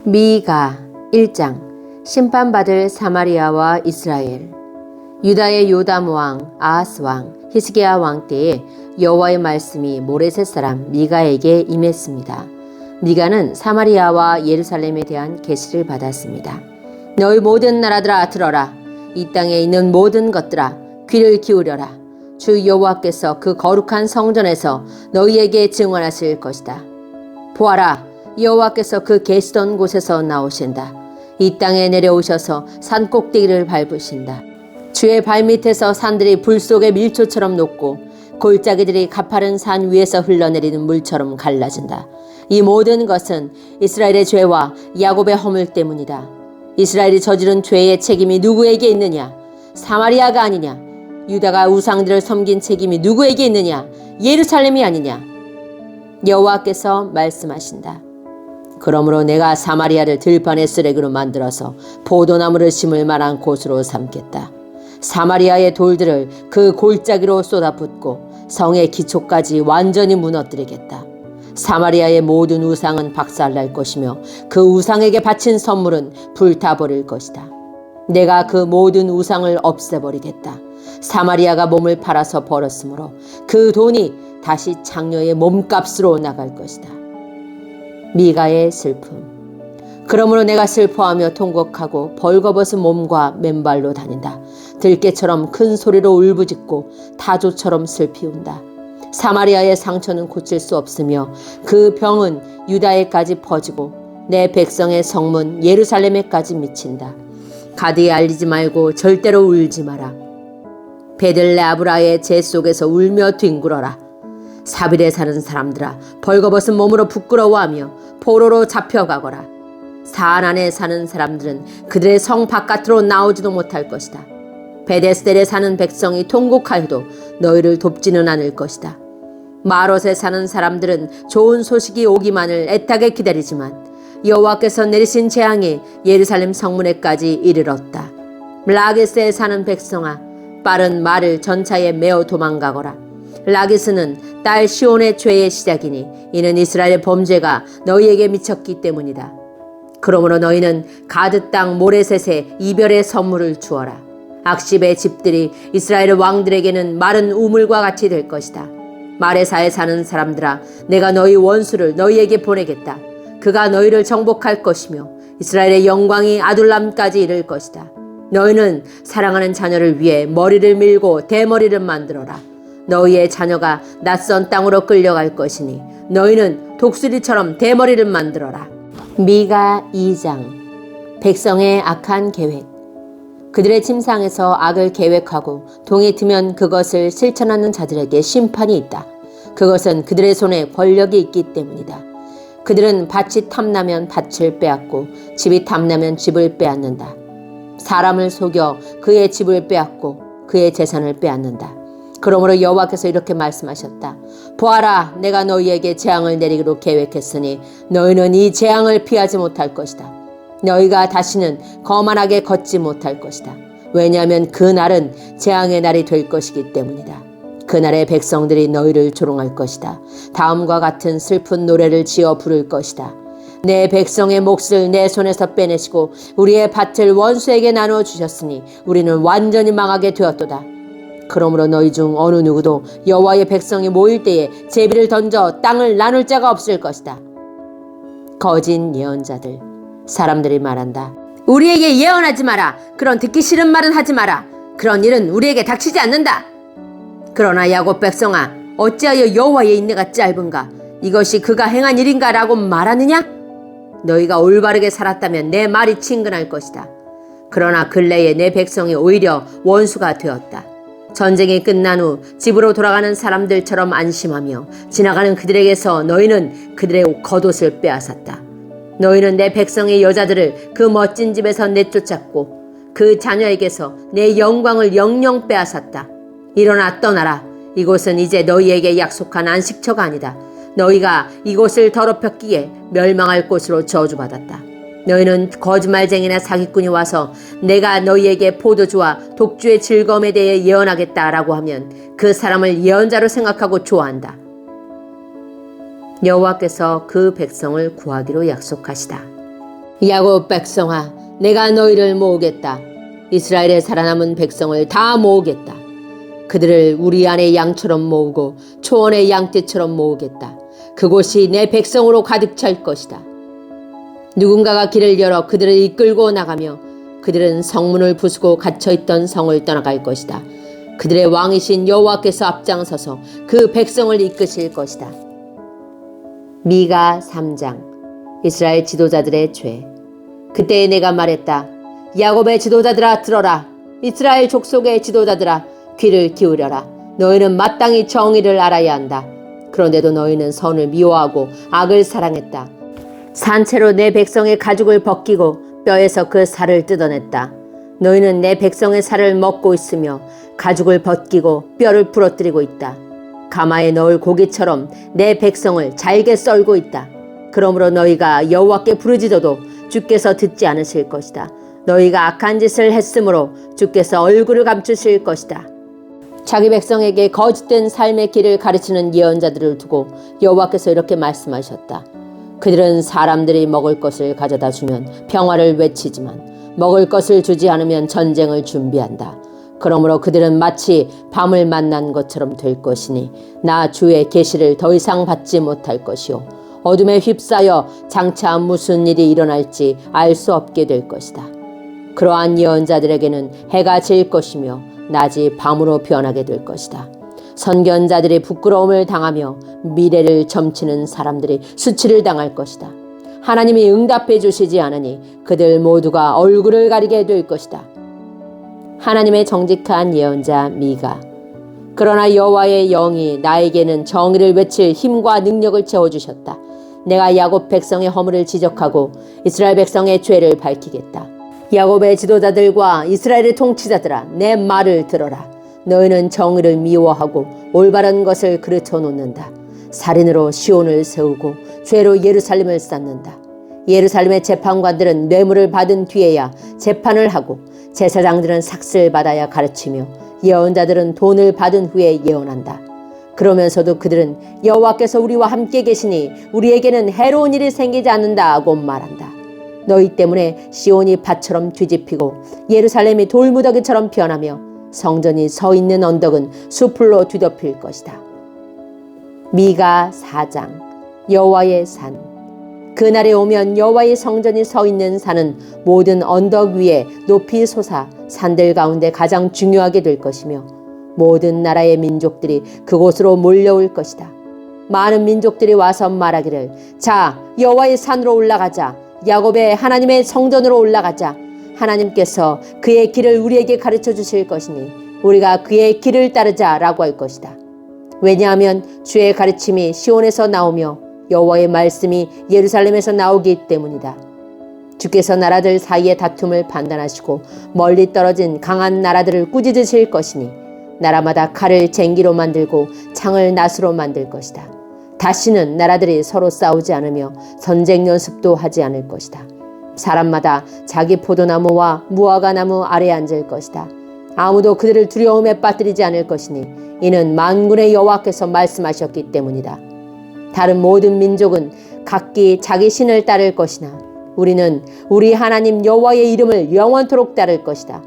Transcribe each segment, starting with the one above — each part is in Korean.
미가 1장. 심판받을 사마리아와 이스라엘. 유다의 요담 왕, 아하스 왕, 히스기야 왕 때에 여호와의 말씀이 모레셋 사람 미가에게 임했습니다. 미가는 사마리아와 예루살렘에 대한 계시를 받았습니다. 너희 모든 나라들아 들어라. 이 땅에 있는 모든 것들아 귀를 기울여라. 주 여호와께서 그 거룩한 성전에서 너희에게 증언하실 것이다. 보아라, 여호와께서 그 계시던 곳에서 나오신다. 이 땅에 내려오셔서 산 꼭대기를 밟으신다. 주의 발밑에서 산들이 불 속의 밀초처럼 녹고 골짜기들이 가파른 산 위에서 흘러내리는 물처럼 갈라진다. 이 모든 것은 이스라엘의 죄와 야곱의 허물 때문이다. 이스라엘이 저지른 죄의 책임이 누구에게 있느냐? 사마리아가 아니냐? 유다가 우상들을 섬긴 책임이 누구에게 있느냐? 예루살렘이 아니냐? 여호와께서 말씀하신다. 그러므로 내가 사마리아를 들판의 쓰레기로 만들어서 포도나무를 심을 만한 곳으로 삼겠다. 사마리아의 돌들을 그 골짜기로 쏟아붓고 성의 기초까지 완전히 무너뜨리겠다. 사마리아의 모든 우상은 박살날 것이며 그 우상에게 바친 선물은 불타버릴 것이다. 내가 그 모든 우상을 없애버리겠다. 사마리아가 몸을 팔아서 벌었으므로 그 돈이 다시 장녀의 몸값으로 나갈 것이다. 미가의 슬픔. 그러므로 내가 슬퍼하며 통곡하고 벌거벗은 몸과 맨발로 다닌다. 들깨처럼 큰 소리로 울부짖고 타조처럼 슬피 운다. 사마리아의 상처는 고칠 수 없으며 그 병은 유다에까지 퍼지고 내 백성의 성문 예루살렘에까지 미친다. 가드에 알리지 말고 절대로 울지 마라. 베들레아브라의 재 속에서 울며 뒹굴어라. 사빌에 사는 사람들아, 벌거벗은 몸으로 부끄러워하며 포로로 잡혀가거라. 산 안에 사는 사람들은 그들의 성 바깥으로 나오지도 못할 것이다. 베데스델에 사는 백성이 통곡하여도 너희를 돕지는 않을 것이다. 마롯에 사는 사람들은 좋은 소식이 오기만을 애타게 기다리지만 여호와께서 내리신 재앙이 예루살렘 성문에까지 이르렀다. 라게스에 사는 백성아, 빠른 말을 전차에 메어 도망가거라. 라기스는 딸 시온의 죄의 시작이니 이는 이스라엘의 범죄가 너희에게 미쳤기 때문이다. 그러므로 너희는 가드 땅 모레셋에 이별의 선물을 주어라. 악십의 집들이 이스라엘 왕들에게는 마른 우물과 같이 될 것이다. 마레사에 사는 사람들아, 내가 너희 원수를 너희에게 보내겠다. 그가 너희를 정복할 것이며 이스라엘의 영광이 아둘람까지 이를 것이다. 너희는 사랑하는 자녀를 위해 머리를 밀고 대머리를 만들어라. 너희의 자녀가 낯선 땅으로 끌려갈 것이니 너희는 독수리처럼 대머리를 만들어라. 미가 2장. 백성의 악한 계획. 그들의 침상에서 악을 계획하고 동이 트면 그것을 실천하는 자들에게 심판이 있다. 그것은 그들의 손에 권력이 있기 때문이다. 그들은 밭이 탐나면 밭을 빼앗고 집이 탐나면 집을 빼앗는다. 사람을 속여 그의 집을 빼앗고 그의 재산을 빼앗는다. 그러므로 여호와께서 이렇게 말씀하셨다. 보아라, 내가 너희에게 재앙을 내리기로 계획했으니 너희는 이 재앙을 피하지 못할 것이다. 너희가 다시는 거만하게 걷지 못할 것이다. 왜냐하면 그 날은 재앙의 날이 될 것이기 때문이다. 그날의 백성들이 너희를 조롱할 것이다. 다음과 같은 슬픈 노래를 지어 부를 것이다. 내 백성의 몫을 내 손에서 빼내시고 우리의 밭을 원수에게 나누어 주셨으니 우리는 완전히 망하게 되었도다. 그러므로 너희 중 어느 누구도 여호와의 백성이 모일 때에 제비를 던져 땅을 나눌 자가 없을 것이다. 거짓 예언자들. 사람들이 말한다. 우리에게 예언하지 마라. 그런 듣기 싫은 말은 하지 마라. 그런 일은 우리에게 닥치지 않는다. 그러나 야곱 백성아, 어찌하여 여호와의 인내가 짧은가? 이것이 그가 행한 일인가? 라고 말하느냐? 너희가 올바르게 살았다면 내 말이 친근할 것이다. 그러나 근래에 내 백성이 오히려 원수가 되었다. 전쟁이 끝난 후 집으로 돌아가는 사람들처럼 안심하며 지나가는 그들에게서 너희는 그들의 겉옷을 빼앗았다. 너희는 내 백성의 여자들을 그 멋진 집에서 내쫓았고 그 자녀에게서 내 영광을 영영 빼앗았다. 일어나 떠나라. 이곳은 이제 너희에게 약속한 안식처가 아니다. 너희가 이곳을 더럽혔기에 멸망할 곳으로 저주받았다. 너희는 거짓말쟁이나 사기꾼이 와서 내가 너희에게 포도주와 독주의 즐거움에 대해 예언하겠다라고 하면 그 사람을 예언자로 생각하고 좋아한다. 여호와께서 그 백성을 구하기로 약속하시다. 야곱 백성아, 내가 너희를 모으겠다. 이스라엘의 살아남은 백성을 다 모으겠다. 그들을 우리 안의 양처럼 모으고 초원의 양떼처럼 모으겠다. 그곳이 내 백성으로 가득 찰 것이다. 누군가가 길을 열어 그들을 이끌고 나가며 그들은 성문을 부수고 갇혀있던 성을 떠나갈 것이다. 그들의 왕이신 여호와께서 앞장서서 그 백성을 이끄실 것이다. 미가 3장. 이스라엘 지도자들의 죄. 그때 내가 말했다. 야곱의 지도자들아 들어라. 이스라엘 족속의 지도자들아 귀를 기울여라. 너희는 마땅히 정의를 알아야 한다. 그런데도 너희는 선을 미워하고 악을 사랑했다. 산채로 내 백성의 가죽을 벗기고 뼈에서 그 살을 뜯어냈다. 너희는 내 백성의 살을 먹고 있으며 가죽을 벗기고 뼈를 부러뜨리고 있다. 가마에 넣을 고기처럼 내 백성을 잘게 썰고 있다. 그러므로 너희가 여호와께 부르짖어도 주께서 듣지 않으실 것이다. 너희가 악한 짓을 했으므로 주께서 얼굴을 감추실 것이다. 자기 백성에게 거짓된 삶의 길을 가르치는 예언자들을 두고 여호와께서 이렇게 말씀하셨다. 그들은 사람들이 먹을 것을 가져다 주면 평화를 외치지만 먹을 것을 주지 않으면 전쟁을 준비한다. 그러므로 그들은 마치 밤을 만난 것처럼 될 것이니 나 주의 계시를 더 이상 받지 못할 것이요 어둠에 휩싸여 장차 무슨 일이 일어날지 알 수 없게 될 것이다. 그러한 예언자들에게는 해가 질 것이며 낮이 밤으로 변하게 될 것이다. 선견자들이 부끄러움을 당하며 미래를 점치는 사람들이 수치를 당할 것이다. 하나님이 응답해 주시지 않으니 그들 모두가 얼굴을 가리게 될 것이다. 하나님의 정직한 예언자 미가. 그러나 여호와의 영이 나에게는 정의를 외칠 힘과 능력을 채워주셨다. 내가 야곱 백성의 허물을 지적하고 이스라엘 백성의 죄를 밝히겠다. 야곱의 지도자들과 이스라엘의 통치자들아, 내 말을 들어라. 너희는 정의를 미워하고 올바른 것을 그르쳐 놓는다. 살인으로 시온을 세우고 죄로 예루살렘을 쌓는다. 예루살렘의 재판관들은 뇌물을 받은 뒤에야 재판을 하고 제사장들은 삭슬 받아야 가르치며 예언자들은 돈을 받은 후에 예언한다. 그러면서도 그들은 여호와께서 우리와 함께 계시니 우리에게는 해로운 일이 생기지 않는다고 말한다. 너희 때문에 시온이 밭처럼 뒤집히고 예루살렘이 돌무더기처럼 변하며 성전이 서 있는 언덕은 수풀로 뒤덮일 것이다. 미가 4장. 여호와의 산. 그날이 오면 여호와의 성전이 서 있는 산은 모든 언덕 위에 높이 솟아 산들 가운데 가장 중요하게 될 것이며 모든 나라의 민족들이 그곳으로 몰려올 것이다. 많은 민족들이 와서 말하기를 자, 여호와의 산으로 올라가자. 야곱의 하나님의 성전으로 올라가자. 하나님께서 그의 길을 우리에게 가르쳐 주실 것이니 우리가 그의 길을 따르자라고 할 것이다. 왜냐하면 주의 가르침이 시온에서 나오며 여호와의 말씀이 예루살렘에서 나오기 때문이다. 주께서 나라들 사이의 다툼을 판단하시고 멀리 떨어진 강한 나라들을 꾸짖으실 것이니 나라마다 칼을 쟁기로 만들고 창을 낫으로 만들 것이다. 다시는 나라들이 서로 싸우지 않으며 전쟁 연습도 하지 않을 것이다. 사람마다 자기 포도나무와 무화과나무 아래에 앉을 것이다. 아무도 그들을 두려움에 빠뜨리지 않을 것이니 이는 만군의 여호와께서 말씀하셨기 때문이다. 다른 모든 민족은 각기 자기 신을 따를 것이나 우리는 우리 하나님 여호와의 이름을 영원토록 따를 것이다.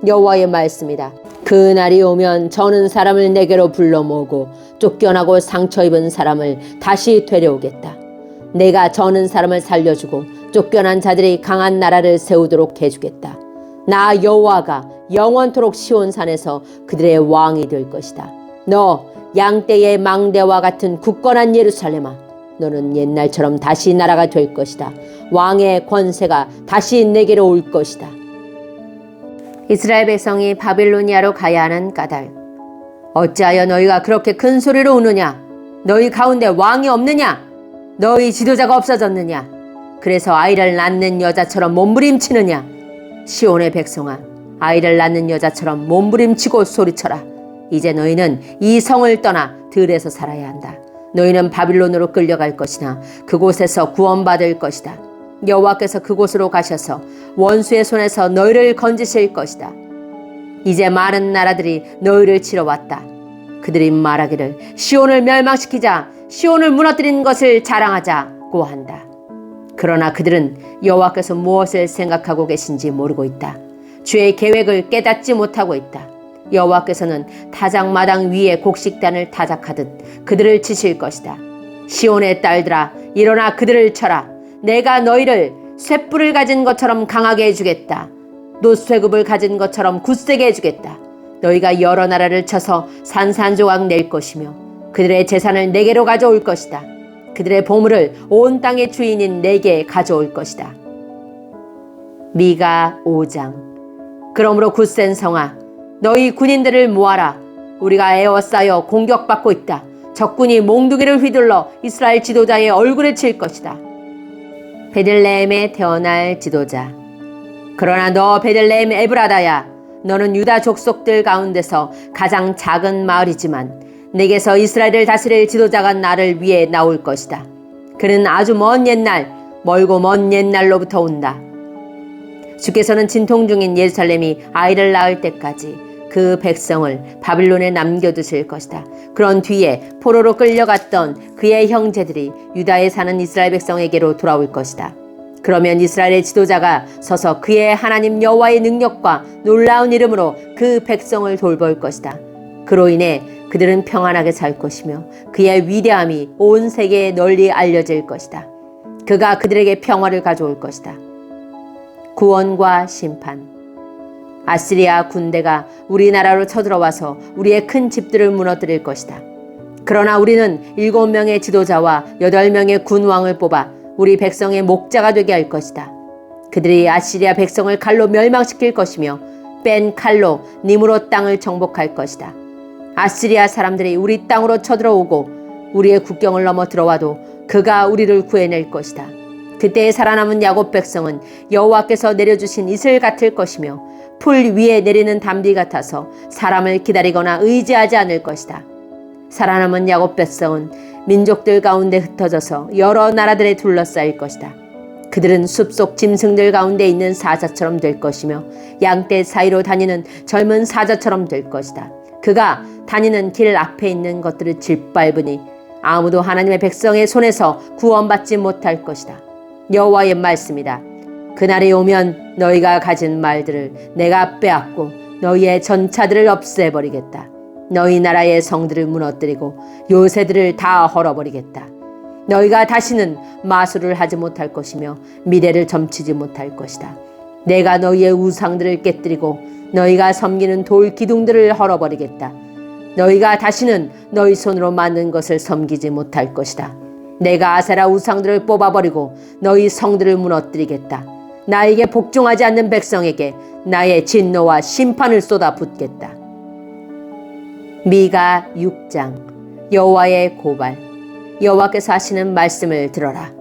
여호와의 말씀이다. 그 날이 오면 저는 사람을 내게로 불러 모으고 쫓겨나고 상처 입은 사람을 다시 데려오겠다. 내가 저는 사람을 살려주고 쫓겨난 자들이 강한 나라를 세우도록 해주겠다. 나 여호와가 영원토록 시온산에서 그들의 왕이 될 것이다. 너 양떼의 망대와 같은 굳건한 예루살렘아, 너는 옛날처럼 다시 나라가 될 것이다. 왕의 권세가 다시 내게로 올 것이다. 이스라엘 백성이 바빌로니아로 가야 하는 까닭. 어찌하여 너희가 그렇게 큰 소리로 우느냐? 너희 가운데 왕이 없느냐? 너희 지도자가 없어졌느냐? 그래서 아이를 낳는 여자처럼 몸부림치느냐? 시온의 백성아, 아이를 낳는 여자처럼 몸부림치고 소리쳐라. 이제 너희는 이 성을 떠나 들에서 살아야 한다. 너희는 바빌론으로 끌려갈 것이나 그곳에서 구원받을 것이다. 여호와께서 그곳으로 가셔서 원수의 손에서 너희를 건지실 것이다. 이제 많은 나라들이 너희를 치러 왔다. 그들이 말하기를 시온을 멸망시키자, 시온을 무너뜨린 것을 자랑하자고 한다. 그러나 그들은 여호와께서 무엇을 생각하고 계신지 모르고 있다. 주의 계획을 깨닫지 못하고 있다. 여호와께서는 타작마당 위에 곡식단을 타작하듯 그들을 치실 것이다. 시온의 딸들아, 일어나 그들을 쳐라. 내가 너희를 쇳불을 가진 것처럼 강하게 해주겠다. 노쇠급을 가진 것처럼 굳세게 해주겠다. 너희가 여러 나라를 쳐서 산산조각 낼 것이며 그들의 재산을 내게로 가져올 것이다. 그들의 보물을 온 땅의 주인인 내게 가져올 것이다. 미가 5장. 그러므로 굳센 성아, 너희 군인들을 모아라. 우리가 에워싸여 공격받고 있다. 적군이 몽둥이를 휘둘러 이스라엘 지도자의 얼굴에 칠 것이다. 베들레헴에 태어날 지도자. 그러나 너 베들레헴 에브라다야, 너는 유다 족속들 가운데서 가장 작은 마을이지만 내게서 이스라엘을 다스릴 지도자가 나를 위해 나올 것이다. 그는 아주 먼 옛날, 멀고 먼 옛날로부터 온다. 주께서는 진통 중인 예루살렘이 아이를 낳을 때까지 그 백성을 바빌론에 남겨두실 것이다. 그런 뒤에 포로로 끌려갔던 그의 형제들이 유다에 사는 이스라엘 백성에게로 돌아올 것이다. 그러면 이스라엘의 지도자가 서서 그의 하나님 여호와의 능력과 놀라운 이름으로 그 백성을 돌볼 것이다. 그로 인해 그들은 평안하게 살 것이며 그의 위대함이 온 세계에 널리 알려질 것이다. 그가 그들에게 평화를 가져올 것이다. 구원과 심판. 아시리아 군대가 우리나라로 쳐들어와서 우리의 큰 집들을 무너뜨릴 것이다. 그러나 우리는 7명의 지도자와 8명의 군왕을 뽑아 우리 백성의 목자가 되게 할 것이다. 그들이 아시리아 백성을 칼로 멸망시킬 것이며 뺀 칼로 니므롯 땅을 정복할 것이다. 아시리아 사람들이 우리 땅으로 쳐들어오고 우리의 국경을 넘어 들어와도 그가 우리를 구해낼 것이다. 그때 살아남은 야곱 백성은 여호와께서 내려주신 이슬 같을 것이며 풀 위에 내리는 담비 같아서 사람을 기다리거나 의지하지 않을 것이다. 살아남은 야곱 백성은 민족들 가운데 흩어져서 여러 나라들에 둘러싸일 것이다. 그들은 숲속 짐승들 가운데 있는 사자처럼 될 것이며 양떼 사이로 다니는 젊은 사자처럼 될 것이다. 그가 다니는 길 앞에 있는 것들을 짓밟으니 아무도 하나님의 백성의 손에서 구원받지 못할 것이다. 여호와의 말씀이다. 그날이 오면 너희가 가진 말들을 내가 빼앗고 너희의 전차들을 없애버리겠다. 너희 나라의 성들을 무너뜨리고 요새들을 다 헐어버리겠다. 너희가 다시는 마술을 하지 못할 것이며 미래를 점치지 못할 것이다. 내가 너희의 우상들을 깨뜨리고 너희가 섬기는 돌 기둥들을 헐어버리겠다. 너희가 다시는 너희 손으로 만든 것을 섬기지 못할 것이다. 내가 아세라 우상들을 뽑아버리고 너희 성들을 무너뜨리겠다. 나에게 복종하지 않는 백성에게 나의 진노와 심판을 쏟아붓겠다. 미가 6장. 여호와의 고발. 여호와께서 하시는 말씀을 들어라.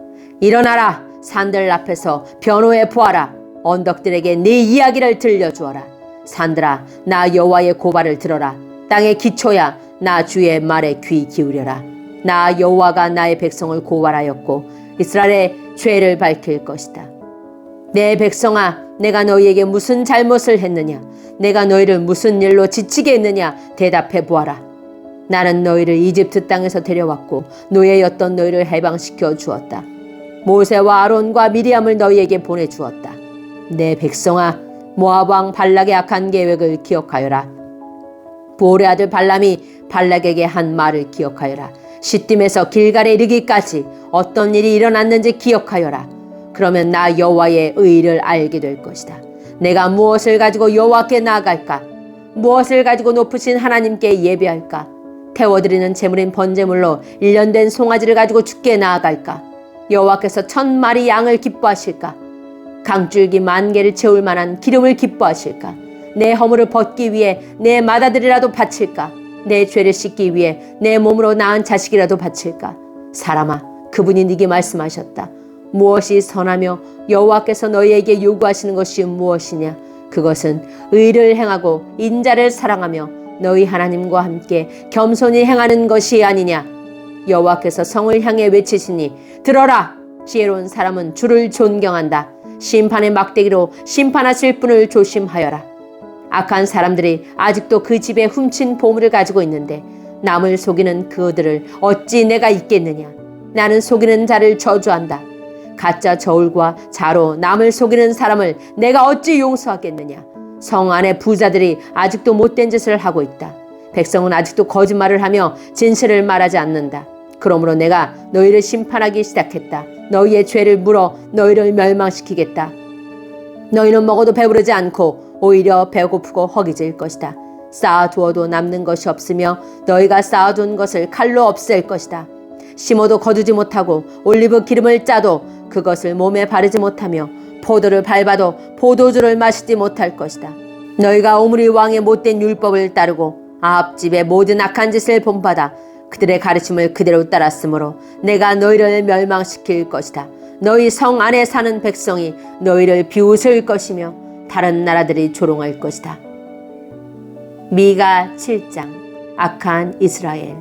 일어나라. 산들 앞에서 변호해 보아라. 언덕들에게 네 이야기를 들려주어라. 산들아, 나 여호와의 고발을 들어라. 땅의 기초야, 나 주의 말에 귀 기울여라. 나 여호와가 나의 백성을 고발하였고 이스라엘의 죄를 밝힐 것이다. 내 백성아, 내가 너희에게 무슨 잘못을 했느냐? 내가 너희를 무슨 일로 지치게 했느냐? 대답해 보아라. 나는 너희를 이집트 땅에서 데려왔고 노예였던 너희를 해방시켜 주었다. 모세와 아론과 미리암을 너희에게 보내주었다. 내 백성아, 모압 왕 발락의 악한 계획을 기억하여라. 보올의 아들 발람이 발락에게 한 말을 기억하여라. 시딤에서 길갈에 이르기까지 어떤 일이 일어났는지 기억하여라. 그러면 나 여호와의 의를 알게 될 것이다. 내가 무엇을 가지고 여호와께 나아갈까? 무엇을 가지고 높으신 하나님께 예배할까? 태워드리는 제물인 번제물로 1년 된 송아지를 가지고 주께 나아갈까? 여호와께서 1000마리 양을 기뻐하실까? 강줄기 10,000개를 채울 만한 기름을 기뻐하실까? 내 허물을 벗기 위해 내 맏아들이라도 바칠까? 내 죄를 씻기 위해 내 몸으로 낳은 자식이라도 바칠까? 사람아, 그분이 네게 말씀하셨다. 무엇이 선하며 여호와께서 너희에게 요구하시는 것이 무엇이냐? 그것은 의를 행하고 인자를 사랑하며 너희 하나님과 함께 겸손히 행하는 것이 아니냐? 여호와께서 성을 향해 외치시니 들어라! 지혜로운 사람은 주를 존경한다. 심판의 막대기로 심판하실 분을 조심하여라. 악한 사람들이 아직도 그 집에 훔친 보물을 가지고 있는데 남을 속이는 그들을 어찌 내가 잊겠느냐? 나는 속이는 자를 저주한다. 가짜 저울과 자로 남을 속이는 사람을 내가 어찌 용서하겠느냐. 성 안에 부자들이 아직도 못된 짓을 하고 있다. 백성은 아직도 거짓말을 하며 진실을 말하지 않는다. 그러므로 내가 너희를 심판하기 시작했다. 너희의 죄를 물어 너희를 멸망시키겠다. 너희는 먹어도 배부르지 않고 오히려 배고프고 허기질 것이다. 쌓아두어도 남는 것이 없으며 너희가 쌓아둔 것을 칼로 없앨 것이다. 심어도 거두지 못하고 올리브 기름을 짜도 그것을 몸에 바르지 못하며 포도를 밟아도 포도주를 마시지 못할 것이다. 너희가 오므리 왕의 못된 율법을 따르고 아합 집의 모든 악한 짓을 본받아 그들의 가르침을 그대로 따랐으므로 내가 너희를 멸망시킬 것이다. 너희 성 안에 사는 백성이 너희를 비웃을 것이며 다른 나라들이 조롱할 것이다. 미가 7장. 악한 이스라엘.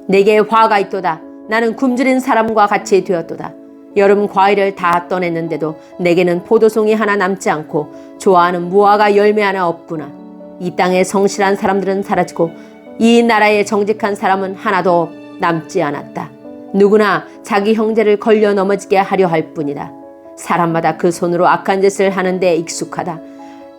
내게 화가 있도다. 나는 굶주린 사람과 같이 되었도다. 여름 과일을 다 떠냈는데도 내게는 포도송이 하나 남지 않고 좋아하는 무화과 열매 하나 없구나. 이 땅에 성실한 사람들은 사라지고 이 나라에 정직한 사람은 하나도 남지 않았다. 누구나 자기 형제를 걸려 넘어지게 하려 할 뿐이다. 사람마다 그 손으로 악한 짓을 하는데 익숙하다.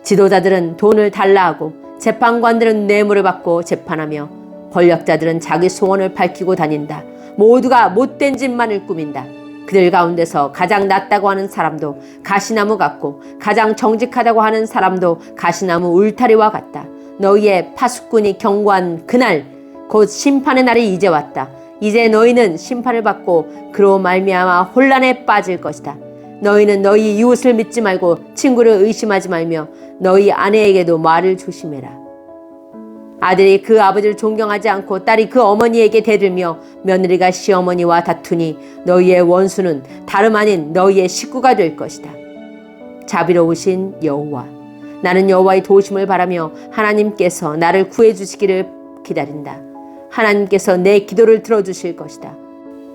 지도자들은 돈을 달라 하고 재판관들은 뇌물을 받고 재판하며 권력자들은 자기 소원을 밝히고 다닌다. 모두가 못된 짓만을 꾸민다. 그들 가운데서 가장 낫다고 하는 사람도 가시나무 같고 가장 정직하다고 하는 사람도 가시나무 울타리와 같다. 너희의 파수꾼이 경고한 그날 곧 심판의 날이 이제 왔다. 이제 너희는 심판을 받고 그로 말미암아 혼란에 빠질 것이다. 너희는 너희 이웃을 믿지 말고 친구를 의심하지 말며 너희 아내에게도 말을 조심해라. 아들이 그 아버지를 존경하지 않고 딸이 그 어머니에게 대들며 며느리가 시어머니와 다투니 너희의 원수는 다름 아닌 너희의 식구가 될 것이다. 자비로우신 여호와. 나는 여호와의 도우심을 바라며 하나님께서 나를 구해주시기를 기다린다. 하나님께서 내 기도를 들어주실 것이다.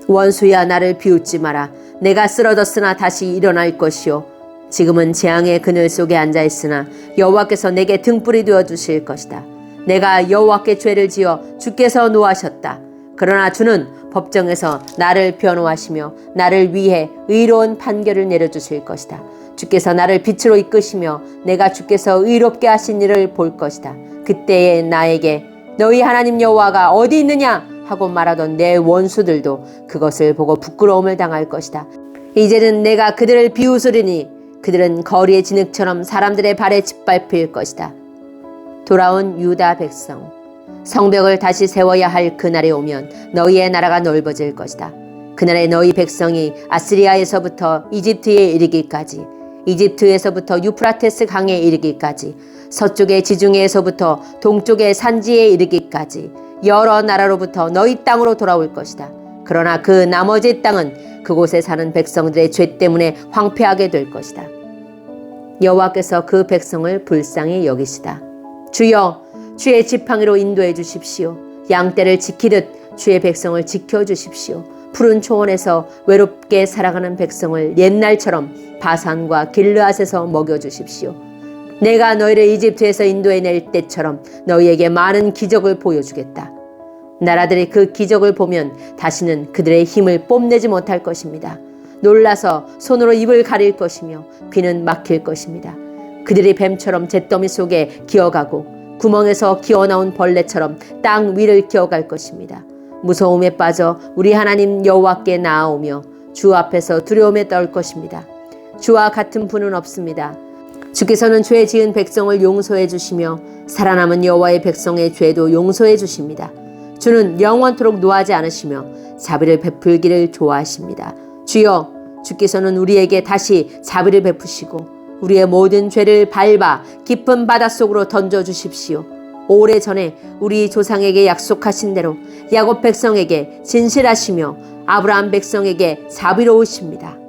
원수야 나를 비웃지 마라. 내가 쓰러졌으나 다시 일어날 것이요. 지금은 재앙의 그늘 속에 앉아있으나 여호와께서 내게 등불이 되어주실 것이다. 내가 여호와께 죄를 지어 주께서 노하셨다. 그러나 주는 법정에서 나를 변호하시며 나를 위해 의로운 판결을 내려주실 것이다. 주께서 나를 빛으로 이끄시며 내가 주께서 의롭게 하신 일을 볼 것이다. 그때에 나에게 너희 하나님 여호와가 어디 있느냐 하고 말하던 내 원수들도 그것을 보고 부끄러움을 당할 것이다. 이제는 내가 그들을 비웃으리니 그들은 거리의 진흙처럼 사람들의 발에 짓밟힐 것이다. 돌아온 유다 백성. 성벽을 다시 세워야 할 그날이 오면 너희의 나라가 넓어질 것이다. 그날에 너희 백성이 아시리아에서부터 이집트에 이르기까지, 이집트에서부터 유프라테스 강에 이르기까지, 서쪽의 지중해에서부터 동쪽의 산지에 이르기까지 여러 나라로부터 너희 땅으로 돌아올 것이다. 그러나 그 나머지 땅은 그곳에 사는 백성들의 죄 때문에 황폐하게 될 것이다. 여호와께서 그 백성을 불쌍히 여기시다. 주여, 주의 지팡이로 인도해 주십시오. 양떼를 지키듯 주의 백성을 지켜주십시오. 푸른 초원에서 외롭게 살아가는 백성을 옛날처럼 바산과 길르앗에서 먹여주십시오. 내가 너희를 이집트에서 인도해낼 때처럼 너희에게 많은 기적을 보여주겠다. 나라들이 그 기적을 보면 다시는 그들의 힘을 뽐내지 못할 것입니다. 놀라서 손으로 입을 가릴 것이며 귀는 막힐 것입니다. 그들이 뱀처럼 잿더미 속에 기어가고 구멍에서 기어나온 벌레처럼 땅 위를 기어갈 것입니다. 무서움에 빠져 우리 하나님 여호와께 나아오며 주 앞에서 두려움에 떨 것입니다. 주와 같은 분은 없습니다. 주께서는 죄 지은 백성을 용서해 주시며 살아남은 여호와의 백성의 죄도 용서해 주십니다. 주는 영원토록 노하지 않으시며 자비를 베풀기를 좋아하십니다. 주여, 주께서는 우리에게 다시 자비를 베푸시고 우리의 모든 죄를 밟아 깊은 바닷속으로 던져주십시오. 오래전에 우리 조상에게 약속하신 대로 야곱 백성에게 진실하시며 아브라함 백성에게 자비로우십니다.